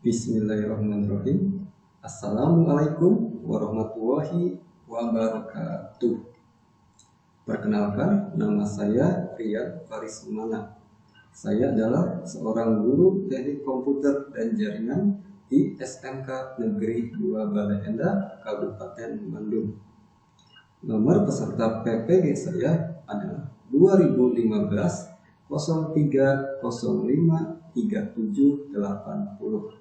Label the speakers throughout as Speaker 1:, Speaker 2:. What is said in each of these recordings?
Speaker 1: Bismillahirrahmanirrahim. Assalamualaikum warahmatullahi wabarakatuh. Perkenalkan, nama saya Riyad Farismana. Saya adalah seorang guru teknik komputer dan jaringan di SMK Negeri 2 Bale Endah, Kabupaten Bandung. Nomor peserta PPG saya adalah 2015 03 05 3780.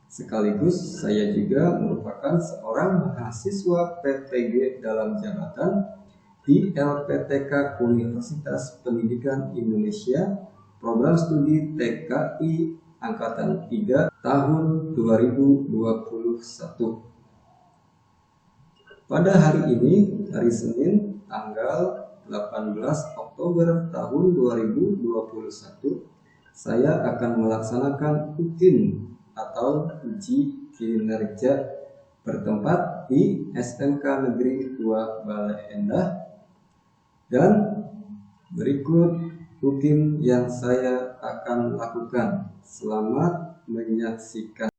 Speaker 1: Sekaligus saya juga merupakan seorang mahasiswa PPG dalam jabatan di LPTK Universitas Pendidikan Indonesia, program studi TKI Angkatan 3 tahun 2021. Pada hari ini, hari Senin, tanggal 18 Oktober tahun 2021, saya akan melaksanakan UKIN atau uji kinerja bertempat di SMK Negeri 2 Bale Endah, dan berikut UKIN yang saya akan lakukan. Selamat menyaksikan.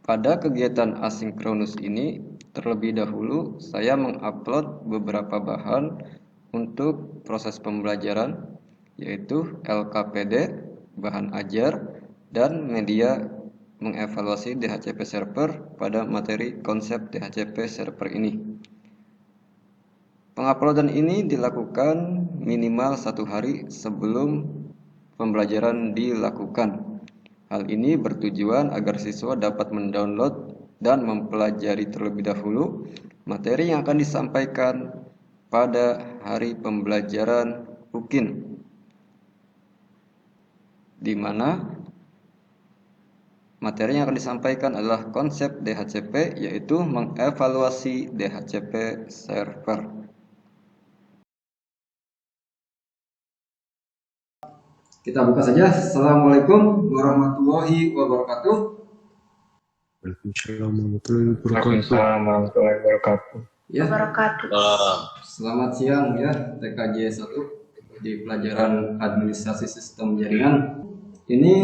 Speaker 2: Pada kegiatan asinkronus ini, terlebih dahulu saya mengupload beberapa bahan untuk proses pembelajaran, yaitu LKPD, bahan ajar, dan media mengevaluasi DHCP server pada materi konsep DHCP server ini. Penguploadan ini dilakukan minimal 1 hari sebelum pembelajaran dilakukan. Hal ini bertujuan agar siswa dapat mendownload dan mempelajari terlebih dahulu materi yang akan disampaikan pada hari pembelajaran UKIN, di mana materi yang akan disampaikan adalah konsep DHCP, yaitu mengevaluasi DHCP server.
Speaker 1: Kita buka saja. Assalamualaikum warahmatullahi wabarakatuh.
Speaker 3: Waalaikumsalam warahmatullahi wabarakatuh.
Speaker 1: Ya, selamat siang ya TKJ 1 di pelajaran administrasi sistem jaringan. Ini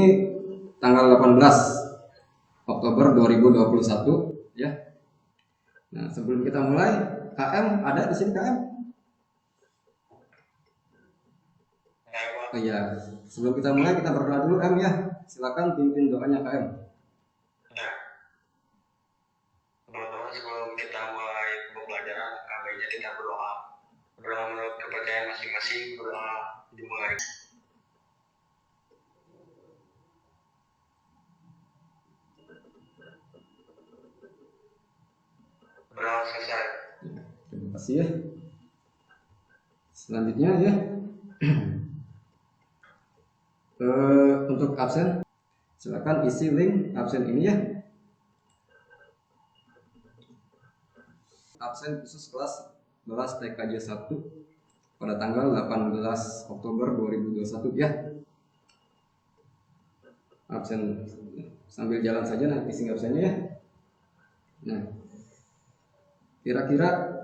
Speaker 1: tanggal 18 Oktober 2021 ya. Nah, sebelum kita mulai, KM ada di sini KM? Oh iya, sebelum kita mulai kita berdoa dulu M ya. Silakan pimpin doanya KM.
Speaker 4: Teman-teman, sebelum kita mulai pembelajaran, kami kita berdoa. Berdoa menurut kepercayaan masing-masing, berdoa dimulai. Berdoa selesai.
Speaker 1: Terima kasih ya. Selanjutnya ya. Untuk absen, silakan isi link absen ini ya. Absen khusus kelas 11 TKJ 1 pada tanggal 18 Oktober 2021 ya. Absen sambil jalan saja nanti isi absennya ya. Nah, kira-kira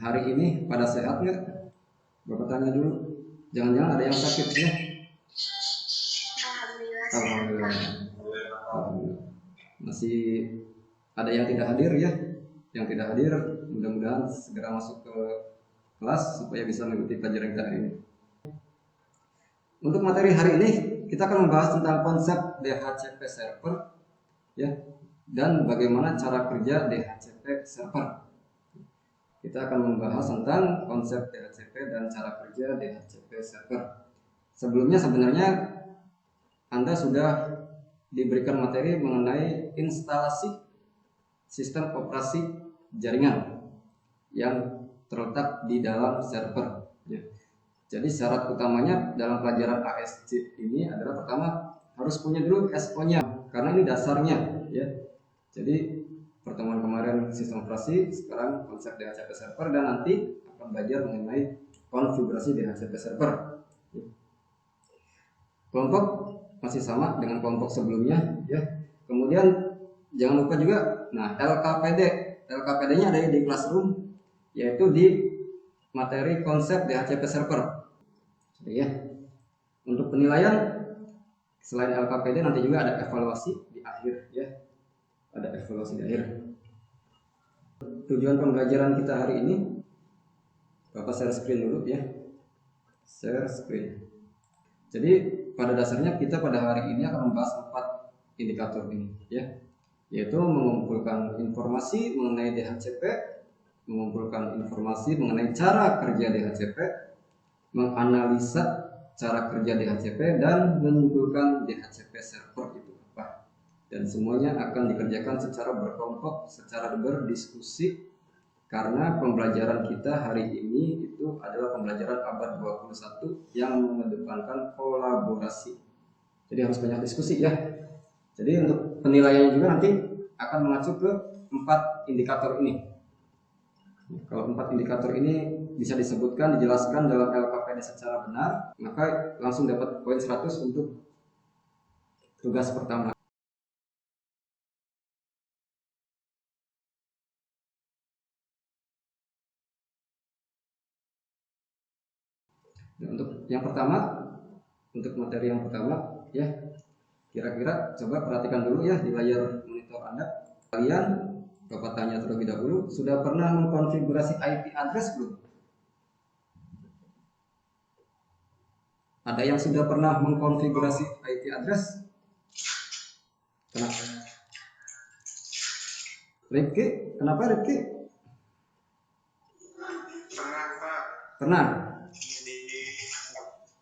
Speaker 1: hari ini pada sehat nggak? Bapak tanya dulu. Jangan-jangan ada yang sakit ya? Alhamdulillah. Masih ada yang tidak hadir ya? Yang tidak hadir mudah-mudahan segera masuk ke kelas supaya bisa mengikuti pelajaran kita hari ini. Untuk materi hari ini kita akan membahas tentang konsep DHCP server ya, dan bagaimana cara kerja DHCP server. Kita akan membahas tentang konsep DHCP dan cara kerja DHCP server. Sebelumnya sebenarnya Anda sudah diberikan materi mengenai instalasi sistem operasi jaringan yang terletak di dalam server. Ya. Jadi syarat utamanya dalam pelajaran ASC ini adalah pertama harus punya dulu SO-nya, karena ini dasarnya. Ya. Jadi pertemuan kemarin sistem operasi, sekarang konsep DHCP server, dan nanti akan belajar mengenai konfigurasi DHCP server. Kelompok masih sama dengan kelompok sebelumnya ya. Kemudian jangan lupa juga, nah LKPD-nya ada di classroom, yaitu di materi konsep DHCP server. Ya. Untuk penilaian selain LKPD nanti juga ada evaluasi di akhir ya. Ada evaluasi di akhir. Tujuan pembelajaran kita hari ini, Bapak share screen dulu ya. Share screen. Jadi pada dasarnya kita pada hari ini akan membahas 4 indikator ini ya. Yaitu mengumpulkan informasi mengenai DHCP, mengumpulkan informasi mengenai cara kerja DHCP, menganalisa cara kerja DHCP, dan menyimpulkan DHCP server itu apa. Dan semuanya akan dikerjakan secara berkelompok, secara berdiskusi, karena pembelajaran kita hari ini itu adalah pembelajaran abad 21 yang mengedepankan kolaborasi. Jadi harus banyak diskusi ya. Jadi untuk penilaiannya juga nanti akan mengacu ke 4 indikator ini. Kalau 4 indikator ini bisa disebutkan, dijelaskan dalam LKPD secara benar, maka langsung dapat poin 100 untuk tugas pertama. Nah, untuk yang pertama, untuk materi yang pertama ya, kira-kira coba perhatikan dulu ya di layar monitor Anda. Kalian, Bapak tanya terlebih dahulu, sudah pernah mengkonfigurasi IP address belum? Ada yang sudah pernah mengkonfigurasi IP address? Kenapa? Rifki, kenapa Rifki?
Speaker 4: Pernah Pak
Speaker 1: Pernah.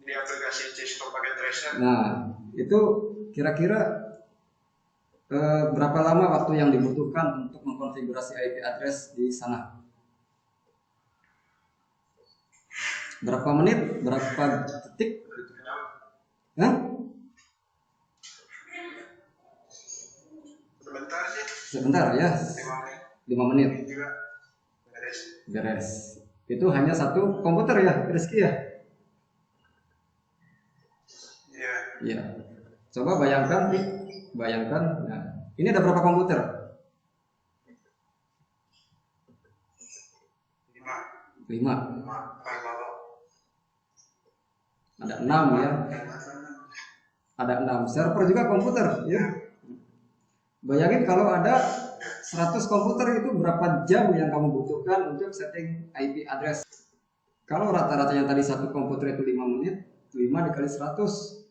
Speaker 4: di aplikasi Cisco pakai tracer.
Speaker 1: Nah, itu kira-kira berapa lama waktu yang dibutuhkan untuk mengkonfigurasi IP address di sana? Berapa menit? Berapa detik? Hah?
Speaker 4: Sebentar sih.
Speaker 1: Sebentar ya, 5 menit.
Speaker 4: Juga beres.
Speaker 1: Beres. Itu hanya satu komputer ya, Rizky ya?
Speaker 4: Iya.
Speaker 1: Iya. Coba bayangkan, bayangkan. Nah, ini ada berapa komputer? 5. Ada 6 ya. Ada 6 server juga komputer ya. Bayangin kalau ada 100 komputer, itu berapa jam yang kamu butuhkan untuk setting IP address. Kalau rata-ratanya tadi satu komputer itu 5 menit, 5 dikali 100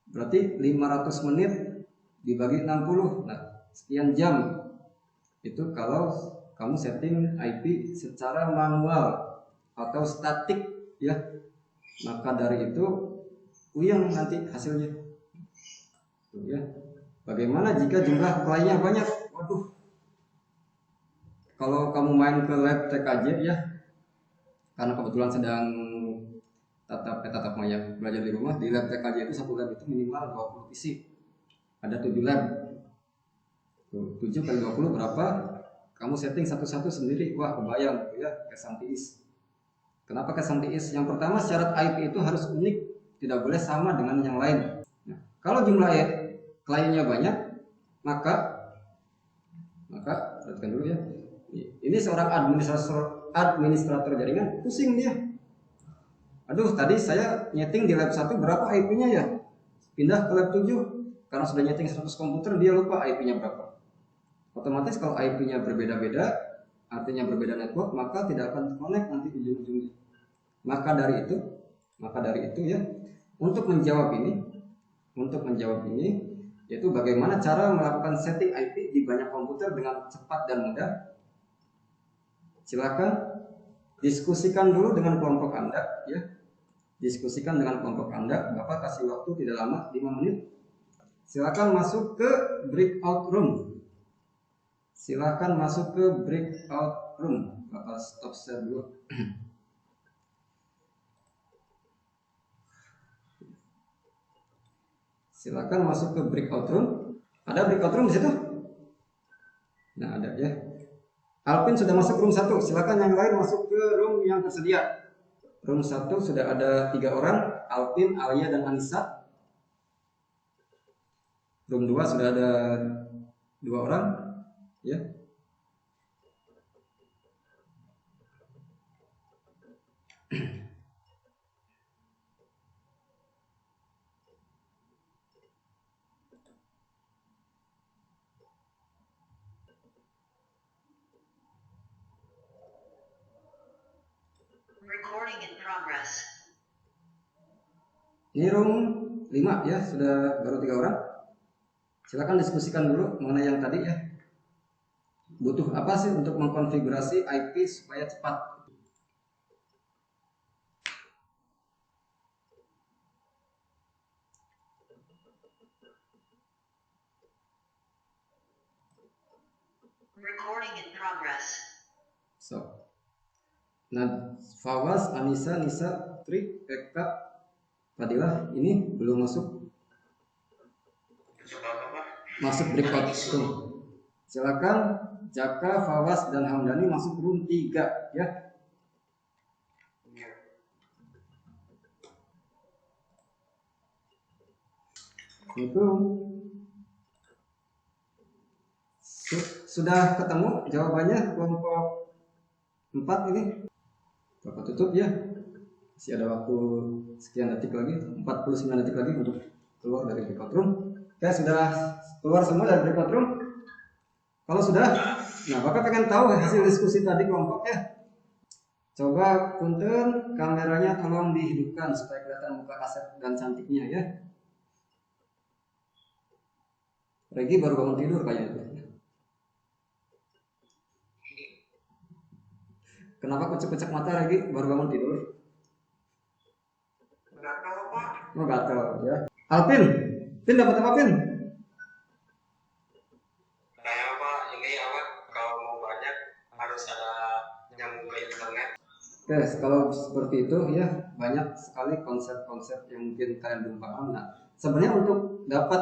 Speaker 1: berarti 500 menit dibagi 60. Nah, sekian jam. Itu kalau kamu setting IP secara manual atau statik ya. Maka dari itu puyeng nanti hasilnya. Tuh, ya. Bagaimana jika jumlah kliennya banyak? Waduh. Kalau kamu main ke lab TKJ ya, karena kebetulan sedang tatap maya belajar di rumah, di lab TKJ itu satu lab itu minimal 20 PC. Ada 7 lab. Tuh, 7 kali 20 berapa? Kamu setting satu-satu sendiri. Wah, kebayang gitu ya, kesantiis. Kenapa kesantiis? Yang pertama, syarat IP itu harus unik, tidak boleh sama dengan yang lain. Nah, kalau jumlah kliennya banyak, maka perhatikan dulu ya. Ini seorang administrator jaringan pusing dia. Aduh, tadi saya nyeting di lab 1 berapa IP-nya ya? Pindah ke lab 7 karena sudah nyeting 100 komputer, dia lupa IP-nya berapa. Otomatis kalau IP-nya berbeda-beda, artinya berbeda network, maka tidak akan connect nanti ujung-ujungnya. Maka dari itu ya, untuk menjawab ini yaitu bagaimana cara melakukan setting IP di banyak komputer dengan cepat dan mudah. Silakan diskusikan dulu dengan kelompok Anda ya. Diskusikan dengan kelompok Anda. Bapak kasih waktu tidak lama, 5 menit. Silakan masuk ke breakout room. Silakan masuk ke breakout room. Bapak stop share dulu. Silakan masuk ke breakout room. Ada breakout room di situ? Nah, ada ya. Alvin sudah masuk room 1. Silakan yang lain masuk ke room yang tersedia. Room 1 sudah ada 3 orang, Alvin, Alia, dan Anissa. Room 2 sudah ada 2 orang, ya. Ini room 5 ya, sudah baru 3 orang. Silakan diskusikan dulu mengenai yang tadi ya. Butuh apa sih untuk mengkonfigurasi IP supaya cepat?
Speaker 5: Recording in progress.
Speaker 1: So, nah, Fawaz, Anissa, Nisa, Tri, Eka, Fadilah ini belum masuk breakout room. Silakan Jaka, Fawaz dan Hamdani masuk room 3 ya. Itu sudah ketemu jawabannya kelompok 4 ini. Bapak tutup ya. Masih ada waktu sekian detik lagi, 49 detik lagi untuk keluar dari breakout room. Oke, sudah keluar semua dari breakout room? Kalau sudah, nah Bapak pengen tahu hasil diskusi tadi kelompok ya. Coba punten kameranya tolong dihidupkan supaya kelihatan muka Asep dan cantiknya ya. Regi baru bangun tidur kayaknya. Kenapa kucek-kucek mata Regi baru bangun tidur?
Speaker 4: Gatel Pak.
Speaker 1: Oh gatel ya. Alvin, Pin dapat apa Pin?
Speaker 4: Kayak apa? Ini apa? Kalau mau banyak harus ada nyambung ke internet.
Speaker 1: Oke, kalau seperti itu ya banyak sekali konsep-konsep yang mungkin kalian belum paham. Nah, sebenarnya untuk dapat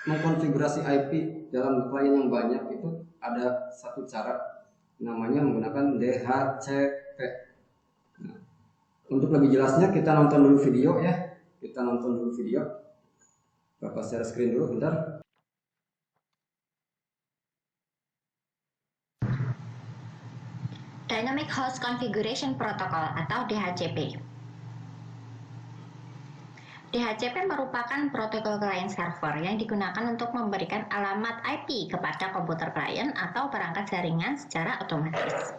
Speaker 1: mengkonfigurasi IP dalam klien yang banyak itu ada satu cara, namanya menggunakan DHCP. Nah, untuk lebih jelasnya kita nonton dulu video ya. Kita nonton dulu video. Bapak share screen dulu bentar.
Speaker 5: Dynamic Host Configuration Protocol atau DHCP. DHCP merupakan protokol client server yang digunakan untuk memberikan alamat IP kepada komputer klien atau perangkat jaringan secara otomatis.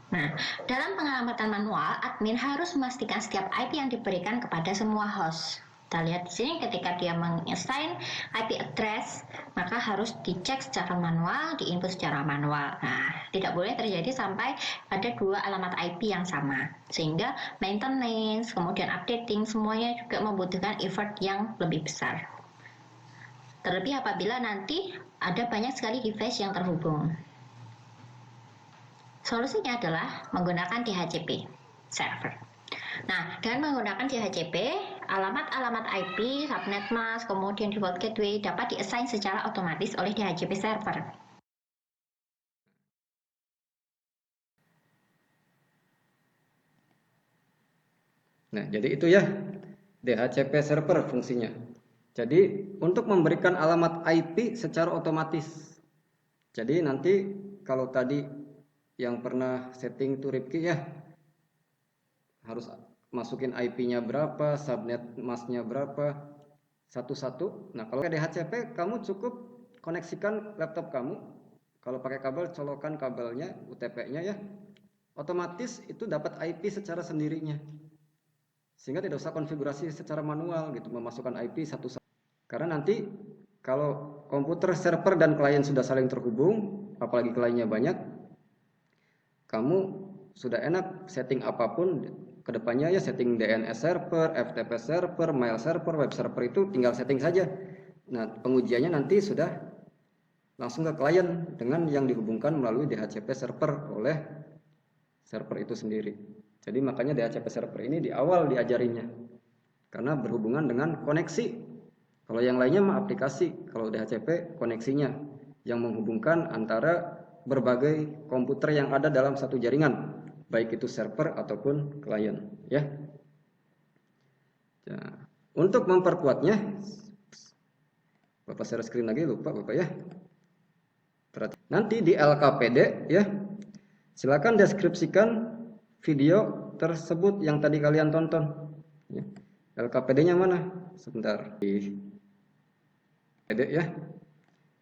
Speaker 5: Nah, dalam pengalamatan manual, admin harus memastikan setiap IP yang diberikan kepada semua host. Kita lihat di sini ketika dia mengassign IP address, maka harus dicek secara manual, diinput secara manual. Nah, tidak boleh terjadi sampai ada 2 alamat IP yang sama. Sehingga maintenance, kemudian updating, semuanya juga membutuhkan effort yang lebih besar. Terlebih apabila nanti ada banyak sekali device yang terhubung. Solusinya adalah menggunakan DHCP server. Nah, dengan menggunakan DHCP, alamat-alamat IP, subnet mask, kemudian default gateway dapat di-assign secara otomatis oleh DHCP server.
Speaker 1: Nah, jadi itu ya DHCP server fungsinya. Jadi untuk memberikan alamat IP secara otomatis. Jadi nanti kalau tadi yang pernah setting to Ripki ya, harus masukin IP-nya berapa, subnet masknya berapa, satu-satu. Nah, kalau pakai DHCP kamu cukup koneksikan laptop kamu. Kalau pakai kabel, colokan kabelnya, UTP-nya ya. Otomatis itu dapat IP secara sendirinya. Sehingga tidak usah konfigurasi secara manual gitu, memasukkan IP satu-satu. Karena nanti kalau komputer server dan klien sudah saling terhubung, apalagi kliennya banyak, kamu sudah enak setting apapun kedepannya ya, setting DNS server, FTP server, mail server, web server itu tinggal setting saja. Nah, pengujiannya nanti sudah langsung ke klien dengan yang dihubungkan melalui DHCP server oleh server itu sendiri. Jadi makanya DHCP server ini di awal diajarinya, karena berhubungan dengan koneksi. Kalau yang lainnya mah aplikasi, kalau DHCP koneksinya yang menghubungkan antara berbagai komputer yang ada dalam satu jaringan, baik itu server ataupun klien ya. Nah, untuk memperkuatnya, Bapak share screen lagi, lupa Bapak ya. Nanti di LKPD ya, silakan deskripsikan video tersebut yang tadi kalian tonton ya. LKPD-nya mana? Sebentar. Di PD ya.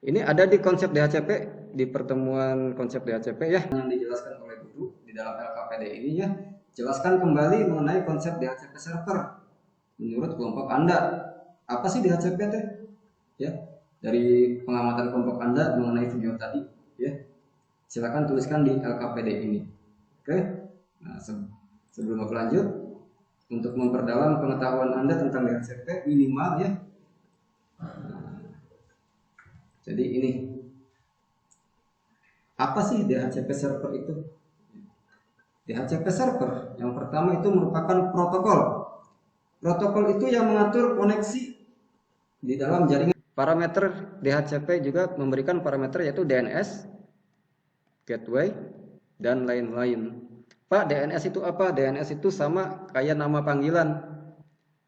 Speaker 1: Ini ada di konsep DHCP, di pertemuan konsep DHCP ya, yang dijelaskan oleh guru di dalam LKPD ini ya. jelaskan kembali mengenai konsep DHCP server menurut kelompok Anda. Apa sih DHCP teh? Ya, dari pengamatan kelompok Anda mengenai video tadi, ya. Silakan tuliskan di LKPD ini. Oke. Nah, sebelum aku lanjut, untuk memperdalam pengetahuan Anda tentang DHCP minimal ya. Jadi ini, apa sih DHCP server itu? DHCP server yang pertama itu merupakan protokol. Protokol itu yang mengatur koneksi di dalam jaringan. Parameter DHCP juga memberikan parameter yaitu DNS, gateway, dan lain-lain. Pak, DNS itu apa? DNS itu sama kayak nama panggilan.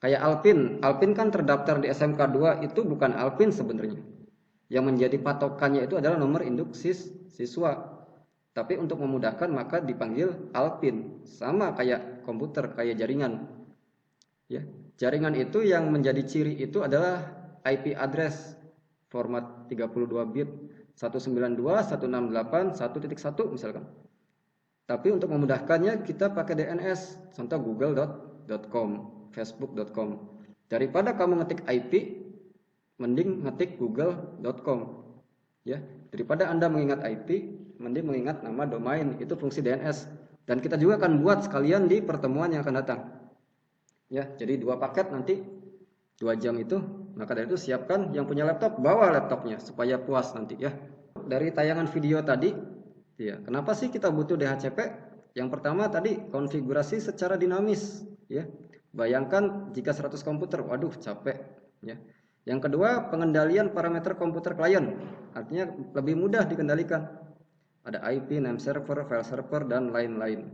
Speaker 1: Kayak Alpin. Alpin kan terdaftar di SMK 2, itu bukan Alpin sebenarnya. Yang menjadi patokannya itu adalah nomor induk siswa. Tapi untuk memudahkan maka dipanggil Alpin. Sama kayak komputer, kayak jaringan. Ya, jaringan itu yang menjadi ciri itu adalah IP address format 32 bit 192.168.1.1 misalkan. Tapi untuk memudahkannya kita pakai DNS, contoh google.com, facebook.com. Daripada kamu ngetik IP, mending ngetik google.com. Ya, daripada Anda mengingat IP, mending mengingat nama domain, itu fungsi DNS. Dan kita juga akan buat sekalian di pertemuan yang akan datang. Ya, jadi 2 paket nanti 2 jam itu. Maka dari itu siapkan yang punya laptop, bawa laptopnya supaya puas nanti ya. Dari tayangan video tadi, ya, kenapa sih kita butuh DHCP? Yang pertama tadi konfigurasi secara dinamis, ya. Bayangkan jika 100 komputer, waduh capek, ya. Yang kedua, pengendalian parameter komputer klien, artinya lebih mudah dikendalikan. Ada IP, name server, file server, dan lain-lain.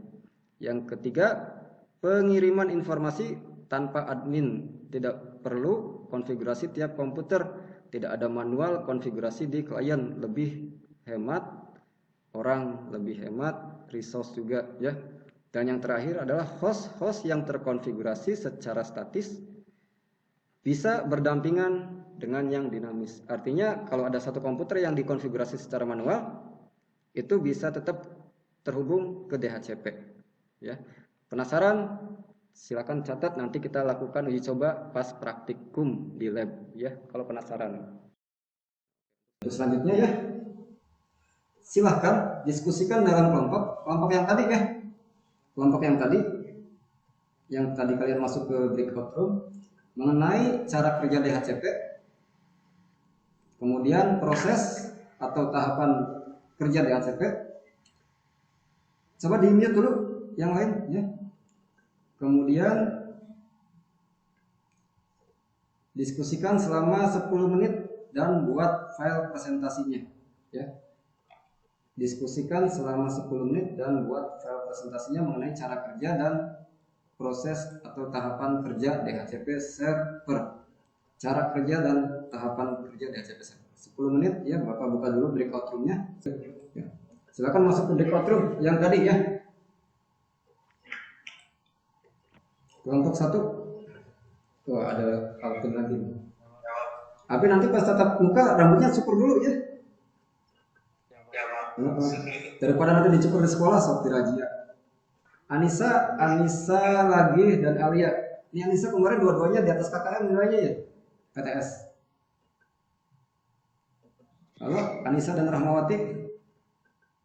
Speaker 1: Yang ketiga, pengiriman informasi tanpa admin, tidak perlu konfigurasi tiap komputer, tidak ada manual konfigurasi di klien, lebih hemat orang, lebih hemat resource juga ya. Dan yang terakhir adalah host yang terkonfigurasi secara statis bisa berdampingan dengan yang dinamis. Artinya kalau ada satu komputer yang dikonfigurasi secara manual, itu bisa tetap terhubung ke DHCP ya. Penasaran? Silakan catat, nanti kita lakukan uji coba pas praktikum di lab ya, kalau penasaran. Selanjutnya ya, silahkan diskusikan dalam kelompok yang tadi ya. Kelompok yang tadi kalian masuk ke breakout room mengenai cara kerja DHCP, kemudian proses atau tahapan kerja DHCP. Coba di-mute dulu yang lain ya. Kemudian diskusikan selama 10 menit dan buat file presentasinya ya. Diskusikan selama 10 menit dan buat file presentasinya mengenai cara kerja dan proses atau tahapan kerja DHCP server. Cara kerja dan tahapan kerja DHCP server. 10 menit ya, Bapak buka dulu breakout room-nya. Ya. Silakan masuk ke breakout room yang tadi ya. Kelompok 1. Wah, ada Alvin lagi. Tapi nanti pas tatap muka rambutnya cukur dulu ya. Daripada nanti dicukur di sekolah sok dirajia. Anissa lagi dan Alia. Ini Anissa kemarin dua-duanya di atas KKM nilainya ya. PTS. Halo, Anissa dan Rahmawati.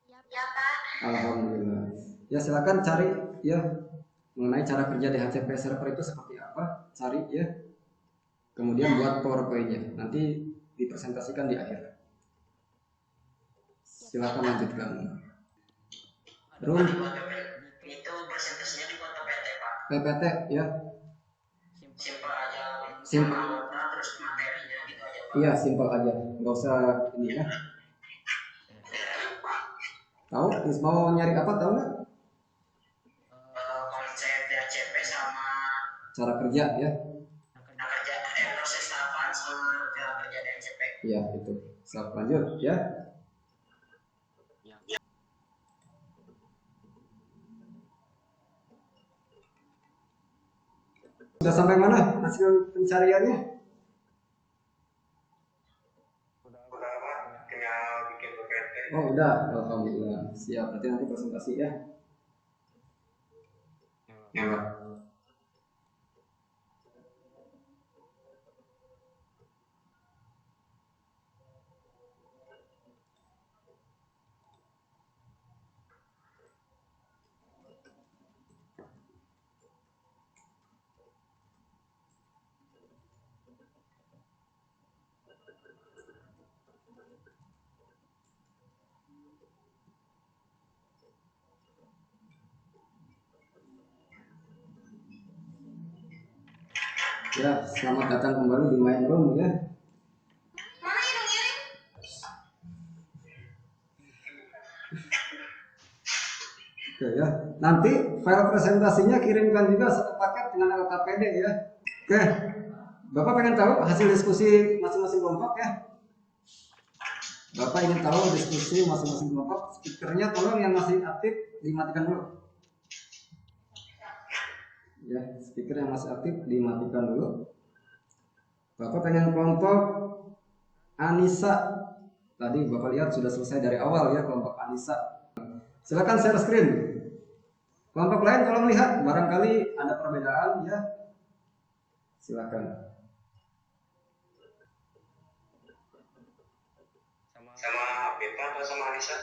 Speaker 5: Ya Pak.
Speaker 1: Alhamdulillah. Ya silakan cari ya mengenai cara kerja DHCP server itu seperti apa, cari ya. Kemudian buat PowerPoint-nya. Nanti dipresentasikan di akhir. Silakan lanjutkan. Room
Speaker 4: Itu presentasinya dibuat PPT Pak.
Speaker 1: PPT ya.
Speaker 4: Simpel aja.
Speaker 1: Simpel.
Speaker 4: Terus materinya gitu aja Pak.
Speaker 1: Iya, simpel aja. Nggak usah ini ya. Tahu? Mau nyari apa tahu nggak?
Speaker 4: Konsep DHCP sama
Speaker 1: Cara kerja ya.
Speaker 4: kerja proses tahapan sama cara kerja DHCP.
Speaker 1: Iya, itu. Siap lanjut ya. Sudah sampai mana hasil pencariannya?
Speaker 4: Udah Pak, tinggal bikin PPT.
Speaker 1: Oh udah, alhamdulillah. Siap, nanti presentasi ya. Ya. Ya, selamat datang kembali di main room ya. Oke ya. Nanti file presentasinya kirimkan juga satu paket dengan LKPD ya. Oke. Bapak pengen tahu hasil diskusi masing-masing kelompok ya? Bapak ingin tahu diskusi masing-masing kelompok. Speakernya tolong yang masih aktif dimatikan dulu. Ya, speaker yang masih aktif dimatikan dulu. Bapak pengen kelompok Anissa. Tadi Bapak lihat sudah selesai dari awal ya kelompok Anissa. Silakan share screen. Kelompok lain kalau melihat barangkali ada perbedaan ya. Silakan.
Speaker 4: Sama Beta atau sama Anissa?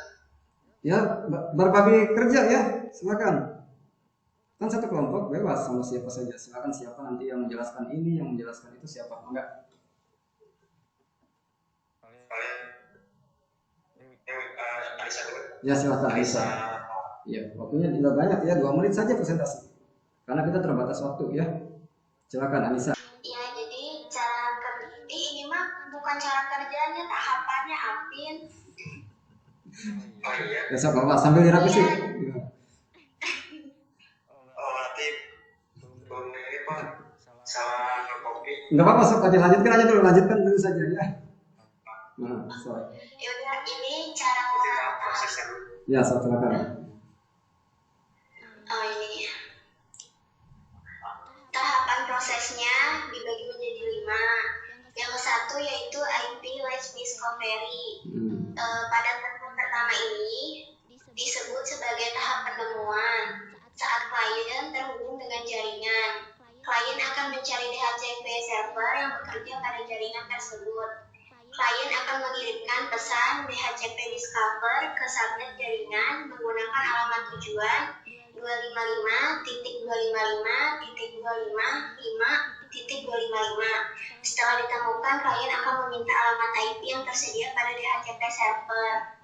Speaker 1: Ya, berbagi kerja ya. Silakan. Kan satu kelompok bebas sama siapa saja. Silakan siapa nanti yang menjelaskan ini, yang menjelaskan itu siapa. Enggak.
Speaker 4: Anissa dulu.
Speaker 1: Ya silakan Anissa. Ya, waktunya tidak banyak ya, 2 menit saja presentasi. Karena kita terbatas waktu ya. Silakan Anissa.
Speaker 6: Ya, jadi ini mah bukan cara kerjanya, tahapannya Apin.
Speaker 4: Oh iya.
Speaker 1: Ya sok Bapak sambil direvisi. Ya.
Speaker 4: Oh berarti belum ini Pak. Salah ngekopi.
Speaker 1: Enggak apa-apa sok aja lanjutkan dulu saja ya. Nah, sorry.
Speaker 6: Ya udah, ini cara
Speaker 4: Prosesnya dulu.
Speaker 1: Ya, sok silakan.
Speaker 6: Oh ini tahapan prosesnya dibagi menjadi 5. Yang satu yaitu IP Let's Discovery. Pada tahap pertama ini disebut sebagai tahap penemuan. Saat klien terhubung dengan jaringan, klien akan mencari DHCP server yang bekerja pada jaringan tersebut. Klien akan mengirimkan pesan DHCP discover ke subnet jaringan menggunakan alamat tujuan 255.255.25.5.255. Setelah ditemukan, klien akan meminta alamat IP yang tersedia pada DHCP server.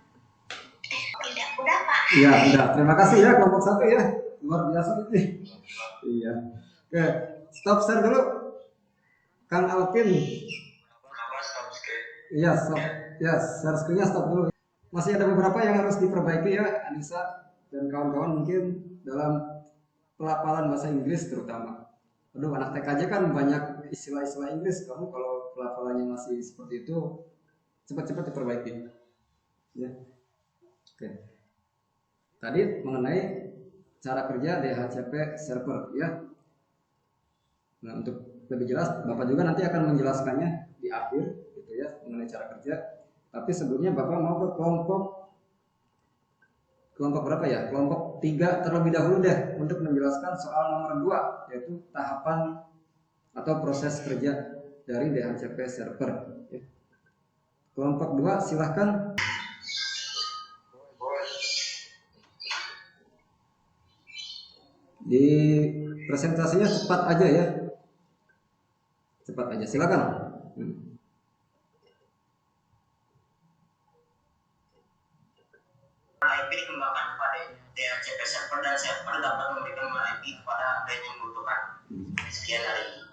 Speaker 6: Udah Pak?
Speaker 1: Iya, udah. Terima kasih ya kelompok 1 ya. Luar biasa ini. Iya. Oke, stop share dulu. Kang Alvin.
Speaker 4: Kenapa stop screen?
Speaker 1: Iya, stop. Ya, share screen-nya stop dulu. Masih ada beberapa yang harus diperbaiki ya, Anissa dan kawan-kawan mungkin dalam pelafalan bahasa Inggris terutama. Aduh, anak TK aja kan banyak istilah-istilah Inggris. Kamu kalau pelafalannya masih seperti itu, cepat-cepat diperbaiki. Ya. Oke. Tadi mengenai cara kerja DHCP server ya. Nah, untuk lebih jelas Bapak juga nanti akan menjelaskannya di akhir gitu ya mengenai cara kerja. Tapi sebelumnya Bapak mau ke kelompok berapa ya? Kelompok 3 terlebih dahulu deh untuk menjelaskan soal nomor 2 yaitu tahapan atau proses kerja dari DHCP server ya. Kelompok 2 silahkan. Di presentasinya cepat aja ya. Cepat aja, silakan.
Speaker 6: IP dikembangkan kepada DHCP server dan server dapat memberikan IP kepada klien yang membutuhkan. Sekian dari ini.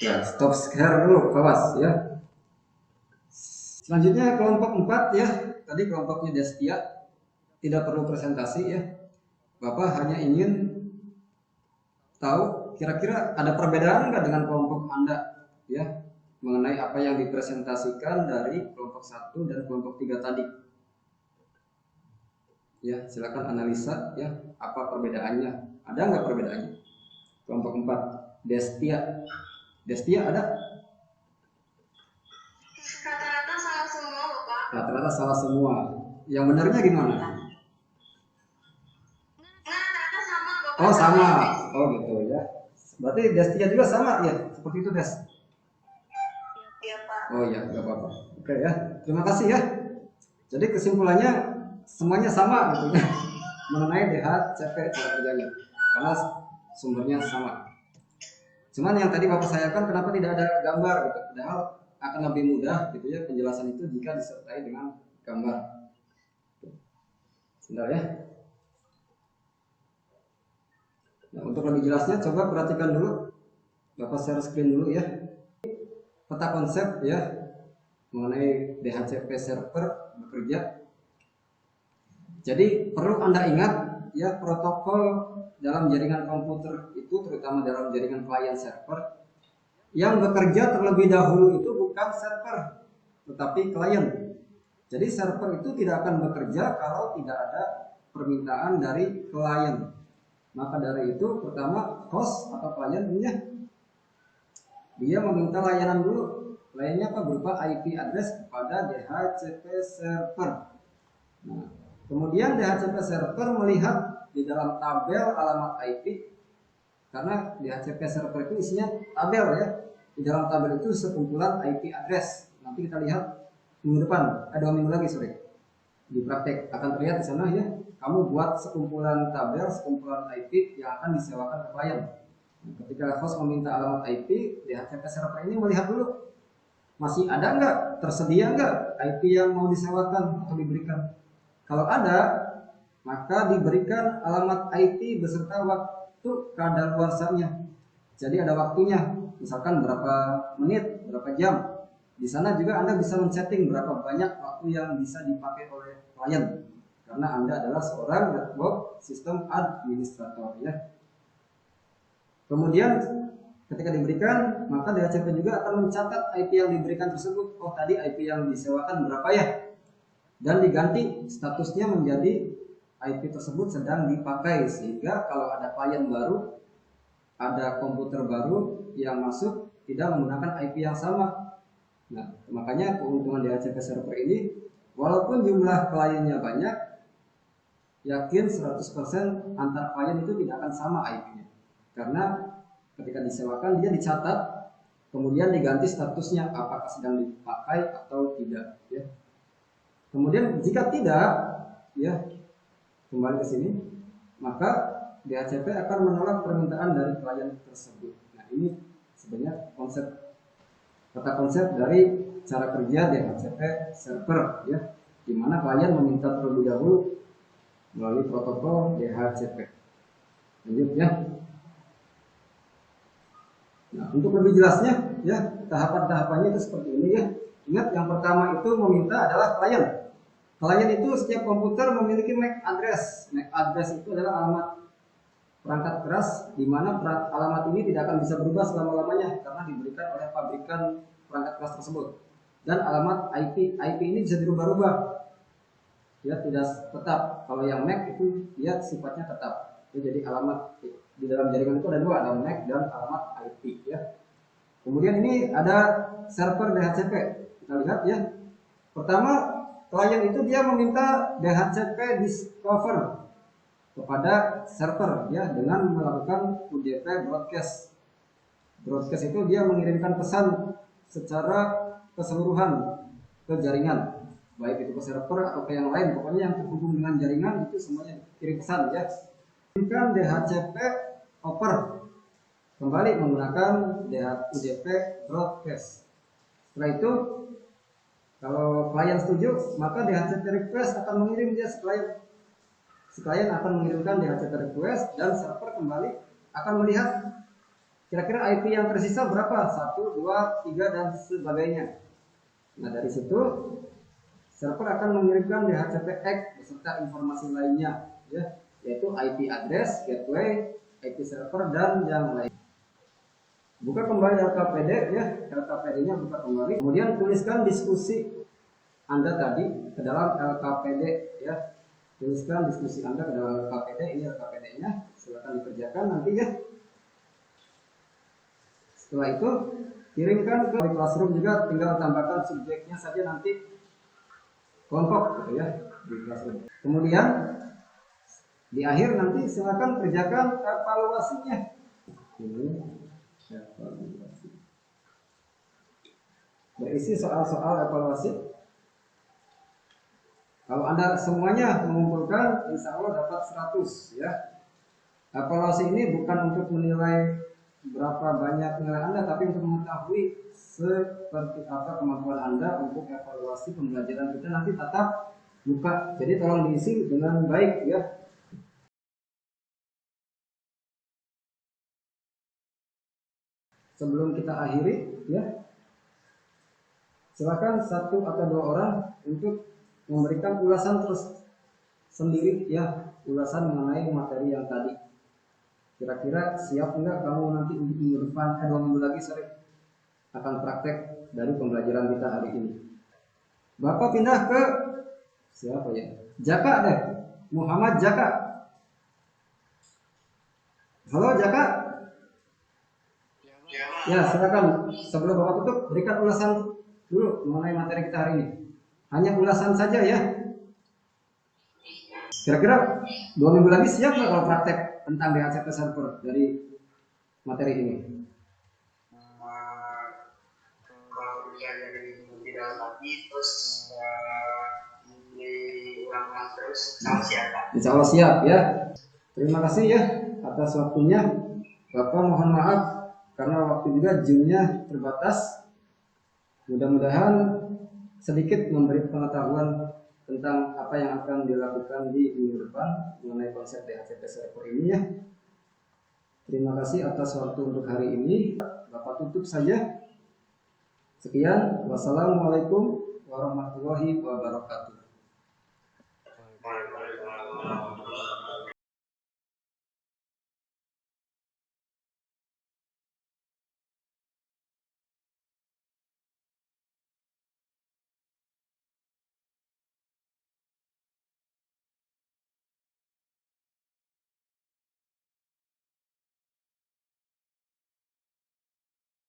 Speaker 1: Ya, stop share dulu, awas ya. Selanjutnya kelompok 4 ya. Tadi kelompoknya Destia. Tidak perlu presentasi ya. Bapak hanya ingin tahu kira-kira ada perbedaan nggak dengan kelompok Anda ya mengenai apa yang dipresentasikan dari kelompok 1 dan kelompok 3 tadi. Ya, silakan analisa ya apa perbedaannya. Ada nggak perbedaannya? Kelompok 4 Destia. Destia ada?
Speaker 6: Rata-rata salah semua, Bapak.
Speaker 1: Rata-rata salah semua. Yang benarnya gimana?
Speaker 6: Rata-rata sama, Bapak.
Speaker 1: Oh sama, oh gitu ya. Berarti Destia juga sama ya, seperti itu Des.
Speaker 6: Iya Pak.
Speaker 1: Oh iya, nggak apa-apa. Oke ya, terima kasih ya. Jadi kesimpulannya semuanya sama gitu ya, mengenai DHCP cara kerjanya, karena sumbernya sama. Cuman yang tadi Bapak sayangkan kenapa tidak ada gambar gitu, padahal akan lebih mudah gitu ya penjelasan itu jika disertai dengan gambar. Sebentar ya. Nah, untuk lebih jelasnya coba perhatikan dulu, Bapak share screen dulu ya. Peta konsep ya mengenai DHCP server bekerja. Jadi perlu Anda ingat ya, protokol dalam jaringan komputer itu, terutama dalam jaringan client server, yang bekerja terlebih dahulu itu bukan server tetapi klien. Jadi server itu tidak akan bekerja kalau tidak ada permintaan dari klien. Maka dari itu pertama host atau klien dia meminta layanan dulu. Lainnya apa? Berupa IP address kepada DHCP server. Nah, kemudian DHCP server melihat di dalam tabel alamat IP, karena DHCP server itu isinya tabel ya. Di dalam tabel itu sekumpulan IP address. Nanti kita lihat minggu depan, 2 minggu lagi di praktek akan terlihat di sana ya. Kamu buat sekumpulan tabel, sekumpulan IP yang akan disewakan ke klien. Ketika host meminta alamat IP, DHCP server ini melihat dulu masih ada nggak, tersedia nggak IP yang mau disewakan atau diberikan. Kalau ada, maka diberikan alamat IP beserta waktu kadaluarsanya. Jadi ada waktunya, misalkan berapa menit, berapa jam. Di sana juga Anda bisa men-setting berapa banyak waktu yang bisa dipakai oleh klien, karena Anda adalah seorang network system administrator ya. Kemudian ketika diberikan, maka DHCP juga akan mencatat IP yang diberikan tersebut. Oh tadi IP yang disewakan berapa ya? Dan diganti statusnya menjadi IP tersebut sedang dipakai, sehingga kalau ada klien baru, ada komputer baru yang masuk tidak menggunakan IP yang sama. Nah, makanya keuntungan DHCP server ini, walaupun jumlah kliennya banyak, yakin 100% antar klien itu tidak akan sama IP-nya. Karena ketika disewakan dia dicatat, kemudian diganti statusnya apakah sedang dipakai atau tidak ya. Kemudian jika tidak ya, kembali ke sini, maka DHCP akan menolak permintaan dari klien tersebut. Nah, ini sebenarnya kata konsep dari cara kerja DHCP server ya, di mana klien meminta terlebih dahulu melalui protokol DHCP. Lanjut ya. Nah, untuk lebih jelasnya ya, tahapan-tahapannya itu seperti ini ya. Ingat, yang pertama itu meminta adalah klien. Klien itu setiap komputer memiliki MAC address. MAC address itu adalah alamat perangkat keras, di mana alamat ini tidak akan bisa berubah selama-lamanya karena diberikan oleh pabrikan perangkat keras tersebut. Dan alamat IP ini bisa dirubah-rubah. Ya, tidak tetap. Kalau yang MAC itu dia sifatnya tetap. Ya, jadi alamat di dalam jaringan itu ada dua, ada MAC dan alamat IP ya. Kemudian ini ada server DHCP. Kita lihat ya. Pertama, klien itu dia meminta DHCP discover kepada server ya, dengan melakukan UDP broadcast. Broadcast itu dia mengirimkan pesan secara keseluruhan ke jaringan, baik itu ke server atau ke yang lain, pokoknya yang terhubung dengan jaringan itu semuanya kirim pesan ya. Kirimkan DHCP over, kembali menggunakan UDP broadcast. Setelah itu, kalau klien setuju, maka DHCP request akan mengirim dia klien akan mengirimkan DHCP request, dan server kembali akan melihat kira-kira IP yang tersisa berapa, 1, 2, 3 dan sebagainya. Nah, dari situ server akan mengirimkan DHCP X beserta informasi lainnya ya, yaitu IP address, gateway, IP server dan yang lain. Buka kembali LKPD ya, LKPD-nya buka kembali. Kemudian tuliskan diskusi Anda tadi ke dalam LKPD ya. Tuliskan diskusi Anda ke dalam LKPD, ini LKPD-nya, silakan dikerjakan nanti ya. Setelah itu kirimkan ke Classroom juga, tinggal tambahkan subjeknya saja nanti kelompok gitu ya di Classroom. Kemudian Di akhir nanti silakan kerjakan evaluasinya. Ini evaluasi. Berisi soal-soal evaluasi. Kalau Anda semuanya mengumpulkan, insya Allah dapat 100 ya. Evaluasi ini bukan untuk menilai berapa banyak nilai Anda, tapi untuk mengetahui seperti apa kemampuan Anda untuk evaluasi pembelajaran kita nanti tatap muka. Jadi tolong diisi dengan baik ya. Sebelum kita akhiri ya, silakan 1 atau 2 orang untuk memberikan ulasan terus sendiri ya, ulasan mengenai materi yang tadi. Kira-kira siap enggak kamu nanti untuk minggu depan, 2 minggu lagi akan praktek dari pembelajaran kita hari ini. Bapak pindah ke siapa ya? Jaka deh, Muhammad Jaka. Halo Jaka. Ya silakan, sebelum Bapak tutup berikan ulasan dulu mengenai materi kita hari ini. Hanya ulasan saja ya. Kira-kira 2 minggu lagi siap nggak kalau praktek tentang DHCP server dari materi ini?
Speaker 4: Kalau dari tidak lagi terus diulang-ulang terus, sama siapa?
Speaker 1: Insya Allah siap ya. Terima kasih ya atas waktunya. Bapak mohon maaf karena waktu juga jamnya terbatas. Mudah-mudahan sedikit memberi pengetahuan tentang apa yang akan dilakukan di minggu depan mengenai konsep DHCP server ini ya. Terima kasih atas waktu untuk hari ini. Bapak tutup saja. Sekian. Wassalamualaikum warahmatullahi wabarakatuh.